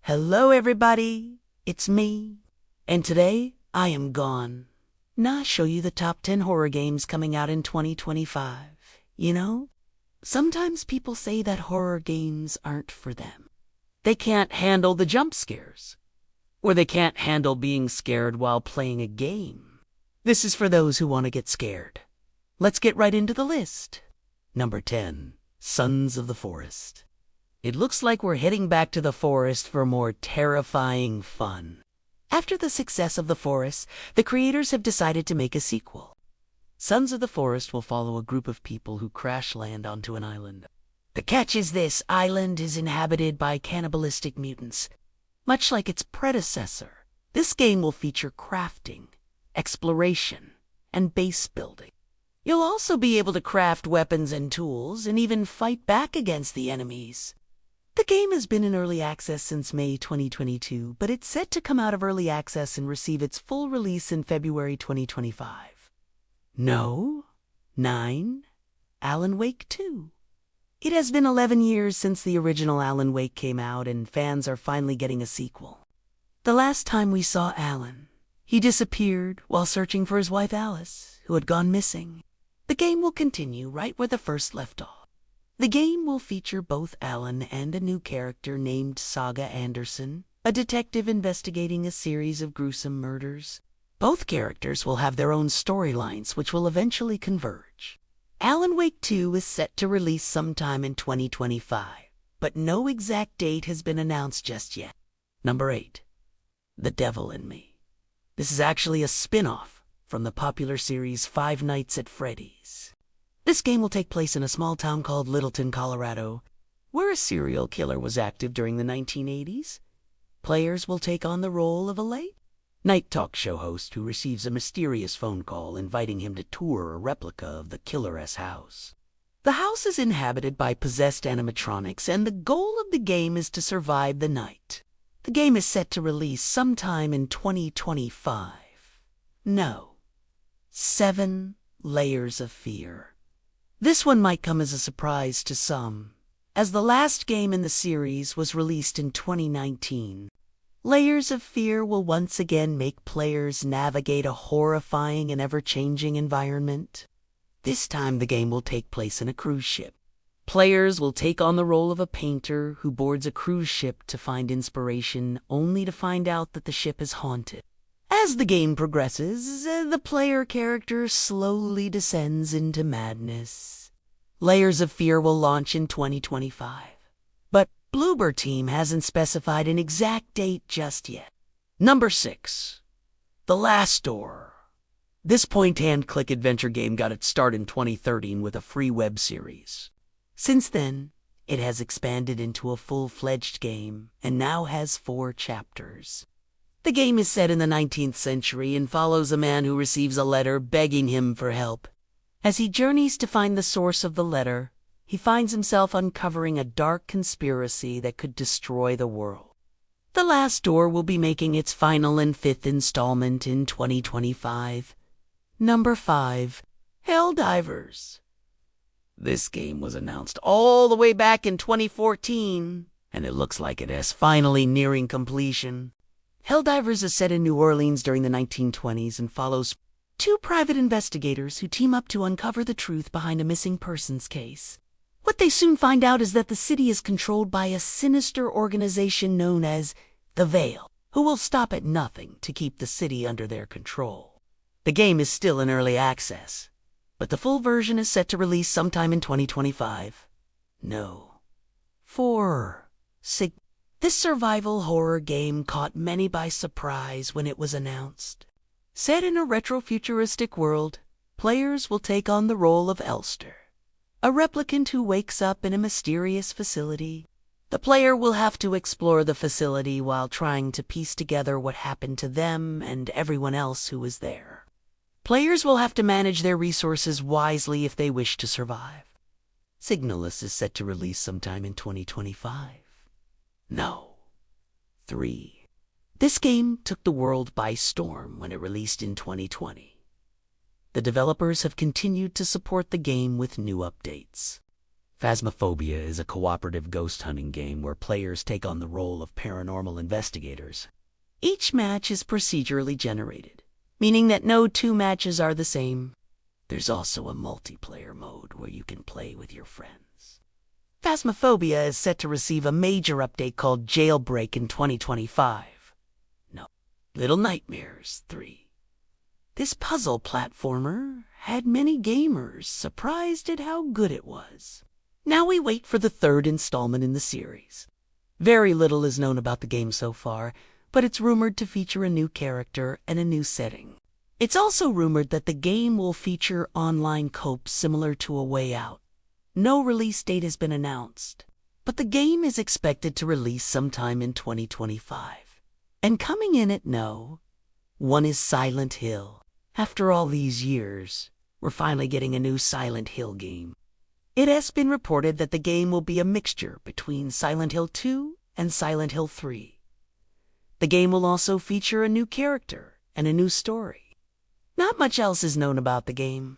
Hello, everybody. It's me. And today, I am gone. Now I'll show you the top 10 horror games coming out in 2025. You know, sometimes people say that horror games aren't for them. They can't handle the jump scares. Or they can't handle being scared while playing a game. This is for those who want to get scared. Let's get right into the list. Number 10, Sons of the Forest. It looks like we're heading back to the forest for more terrifying fun. After the success of The Forest, the creators have decided to make a sequel. Sons of the Forest will follow a group of people who crash land onto an island. The catch is this island is inhabited by cannibalistic mutants. Much like its predecessor, this game will feature crafting, exploration, and base building. You'll also be able to craft weapons and tools and even fight back against the enemies. The game has been in early access since May 2022, but it's set to come out of early access and receive its full release in February 2025. No. 9. Alan Wake 2. It has been 11 years since the original Alan Wake came out, and fans are finally getting a sequel. The last time we saw Alan, he disappeared while searching for his wife Alice, who had gone missing. The game will continue right where the first left off. The game will feature both Alan and a new character named Saga Anderson, a detective investigating a series of gruesome murders. Both characters will have their own storylines, which will eventually converge. Alan Wake 2 is set to release sometime in 2025, but no exact date has been announced just yet. Number 8. The Devil in Me. This is actually a spin-off from the popular series Five Nights at Freddy's. This game will take place in a small town called Littleton, Colorado, where a serial killer was active during the 1980s. Players will take on the role of a late-night talk show host who receives a mysterious phone call inviting him to tour a replica of the killer's house. The house is inhabited by possessed animatronics, and the goal of the game is to survive the night. The game is set to release sometime in 2025. No. 7. Layers of Fear. This one might come as a surprise to some, as the last game in the series was released in 2019. Layers of Fear will once again make players navigate a horrifying and ever-changing environment. This time the game will take place in a cruise ship. Players will take on the role of a painter who boards a cruise ship to find inspiration, only to find out that the ship is haunted. As the game progresses, the player character slowly descends into madness. Layers of Fear will launch in 2025, but Bloober Team hasn't specified an exact date just yet. Number 6. The Last Door. This point-and-click adventure game got its start in 2013 with a free web series. Since then, it has expanded into a full-fledged game and now has 4 chapters. The game is set in the 19th century and follows a man who receives a letter begging him for help. As he journeys to find the source of the letter, he finds himself uncovering a dark conspiracy that could destroy the world. The Last Door will be making its final and 5th installment in 2025. Number 5. Helldivers. This game was announced all the way back in 2014, and it looks like it is finally nearing completion. Helldivers is set in New Orleans during the 1920s and follows 2 private investigators who team up to uncover the truth behind a missing persons case. What they soon find out is that the city is controlled by a sinister organization known as the Veil, who will stop at nothing to keep the city under their control. The game is still in early access, but the full version is set to release sometime in 2025. No. 4. This survival horror game caught many by surprise when it was announced. Set in a retro-futuristic world, players will take on the role of Elster, a replicant who wakes up in a mysterious facility. The player will have to explore the facility while trying to piece together what happened to them and everyone else who was there. Players will have to manage their resources wisely if they wish to survive. Signalis is set to release sometime in 2025. No. 3. This game took the world by storm when it released in 2020. The developers have continued to support the game with new updates. Phasmophobia is a cooperative ghost hunting game where players take on the role of paranormal investigators. Each match is procedurally generated, meaning that no two matches are the same. There's also a multiplayer mode where you can play with your friends. Phasmophobia is set to receive a major update called Jailbreak in 2025. No, Little Nightmares 3. This puzzle platformer had many gamers surprised at how good it was. Now we wait for the third installment in the series. Very little is known about the game so far, but it's rumored to feature a new character and a new setting. It's also rumored that the game will feature online co-op similar to A Way Out. No release date has been announced, but the game is expected to release sometime in 2025. And coming in at no. 1 is Silent Hill. After all these years, we're finally getting a new Silent Hill game. It has been reported that the game will be a mixture between Silent Hill 2 and Silent Hill 3. The game will also feature a new character and a new story. Not much else is known about the game,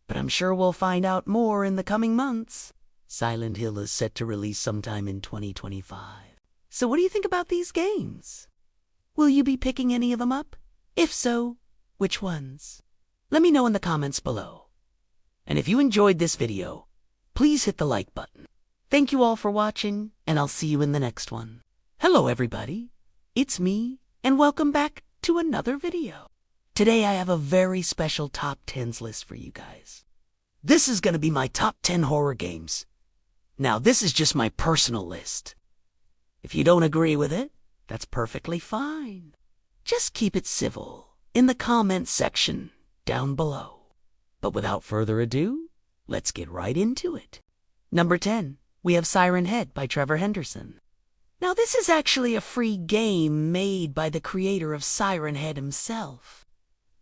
but I'm sure we'll find out more in the coming months. Silent Hill is set to release sometime in 2025. So what do you think about these games? Will you be picking any of them up? If so, which ones? Let me know in the comments below. And if you enjoyed this video, please hit the like button. Thank you all for watching, and I'll see you in the next one. Hello everybody, it's me, and welcome back to another video. Today I have a very special top 10s list for you guys. This is going to be my top 10 horror games. Now this is just my personal list. If you don't agree with it, that's perfectly fine. Just keep it civil in the comments section down below. But without further ado, let's get right into it. Number 10, we have Siren Head by Trevor Henderson. Now this is actually a free game made by the creator of Siren Head himself.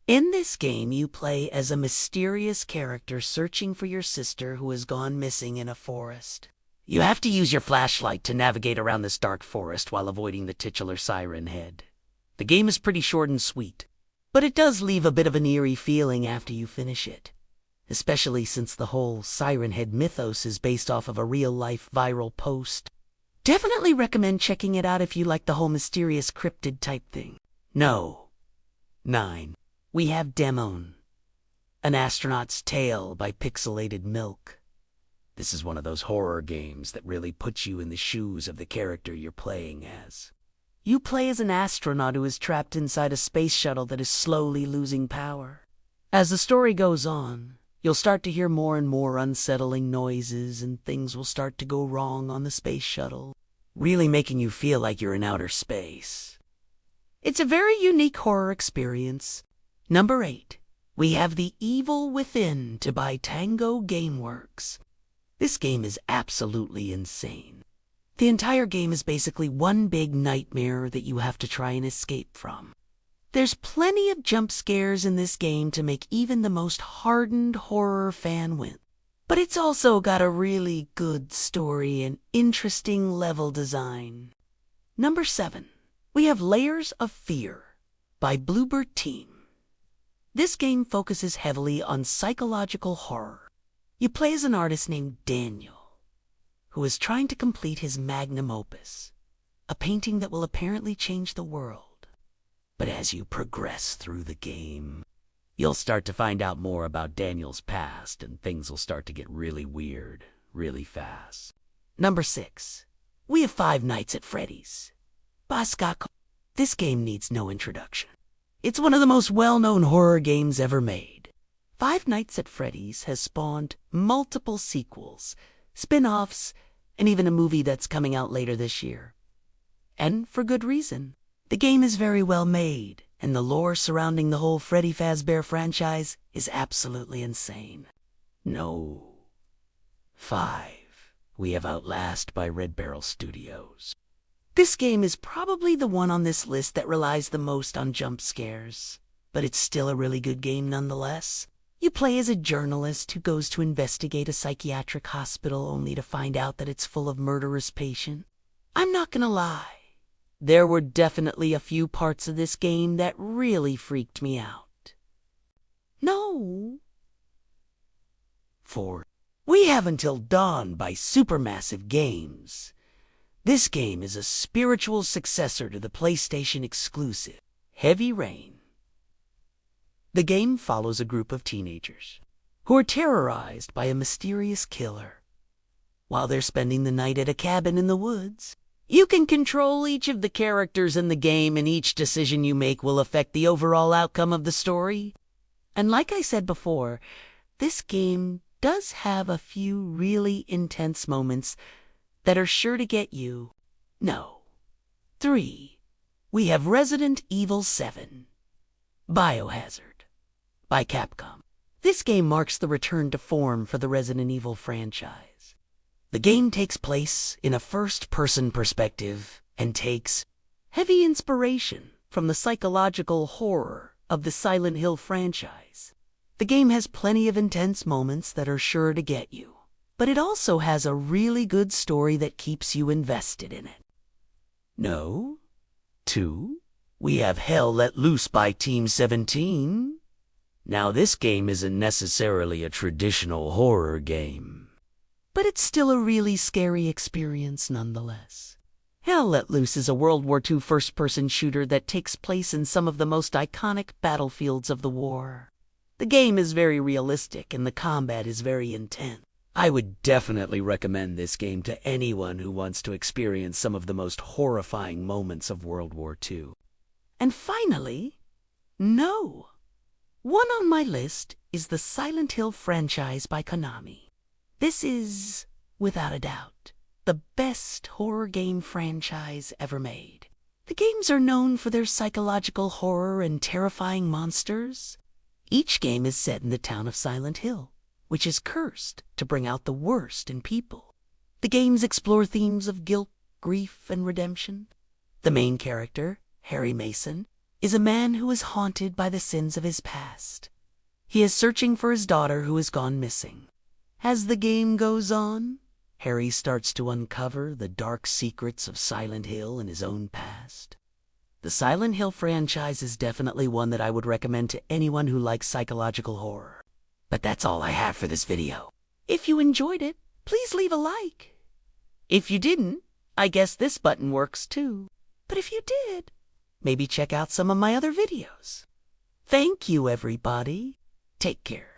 In this game, you play as a mysterious character searching for your sister who has gone missing in a forest. You have to use your flashlight to navigate around this dark forest while avoiding the titular Siren Head. The game is pretty short and sweet, but it does leave a bit of an eerie feeling after you finish it, especially since the whole Siren Head mythos is based off of a real-life viral post. Definitely recommend checking it out if you like the whole mysterious cryptid type thing. No. 9. We have Demon, An Astronaut's Tale by Pixelated Milk. This is one of those horror games that really puts you in the shoes of the character you're playing as. You play as an astronaut who is trapped inside a space shuttle that is slowly losing power. As the story goes on, you'll start to hear more and more unsettling noises and things will start to go wrong on the space shuttle, really making you feel like you're in outer space. It's a very unique horror experience. Number 8, we have The Evil Within by Tango Gameworks. This game is absolutely insane. The entire game is basically one big nightmare that you have to try and escape from. There's plenty of jump scares in this game to make even the most hardened horror fan wince. But it's also got a really good story and interesting level design. Number 7, we have Layers of Fear by Bluebird Team. This game focuses heavily on psychological horror. You play as an artist named Daniel, who is trying to complete his magnum opus, a painting that will apparently change the world. But as you progress through the game, you'll start to find out more about Daniel's past and things will start to get really weird, really fast. Number 6, we have Five Nights at Freddy's by Scott. This game needs no introduction. It's one of the most well-known horror games ever made. Five Nights at Freddy's has spawned multiple sequels, spin-offs, and even a movie that's coming out later this year. And for good reason. The game is very well made, and the lore surrounding the whole Freddy Fazbear franchise is absolutely insane. No. 5. We have Outlast by Red Barrel Studios. This game is probably the one on this list that relies the most on jump scares, but it's still a really good game nonetheless. You play as a journalist who goes to investigate a psychiatric hospital only to find out that it's full of murderous patients. I'm not gonna lie, there were definitely a few parts of this game that really freaked me out. No. 4. We have Until Dawn by Supermassive Games. This game is a spiritual successor to the PlayStation exclusive Heavy Rain. The game follows a group of teenagers who are terrorized by a mysterious killer. While they're spending the night at a cabin in the woods, you can control each of the characters in the game, and each decision you make will affect the overall outcome of the story. And like I said before, this game does have a few really intense moments that are sure to get you. No. 3. We have Resident Evil 7. Biohazard by Capcom. This game marks the return to form for the Resident Evil franchise. The game takes place in a first-person perspective and takes heavy inspiration from the psychological horror of the Silent Hill franchise. The game has plenty of intense moments that are sure to get you, but it also has a really good story that keeps you invested in it. No. 2. We have Hell Let Loose by Team 17. Now, this game isn't necessarily a traditional horror game, but it's still a really scary experience nonetheless. Hell Let Loose is a World War II first-person shooter that takes place in some of the most iconic battlefields of the war. The game is very realistic and the combat is very intense. I would definitely recommend this game to anyone who wants to experience some of the most horrifying moments of World War II. And finally, No. 1 on my list is the Silent Hill franchise by Konami. This is, without a doubt, the best horror game franchise ever made. The games are known for their psychological horror and terrifying monsters. Each game is set in the town of Silent Hill, which is cursed to bring out the worst in people. The games explore themes of guilt, grief, and redemption. The main character, Harry Mason, is a man who is haunted by the sins of his past. He is searching for his daughter who has gone missing. As the game goes on, Harry starts to uncover the dark secrets of Silent Hill and his own past. The Silent Hill franchise is definitely one that I would recommend to anyone who likes psychological horror. But that's all I have for this video. If you enjoyed it, please leave a like. If you didn't, I guess this button works too. But if you did, maybe check out some of my other videos. Thank you, everybody. Take care.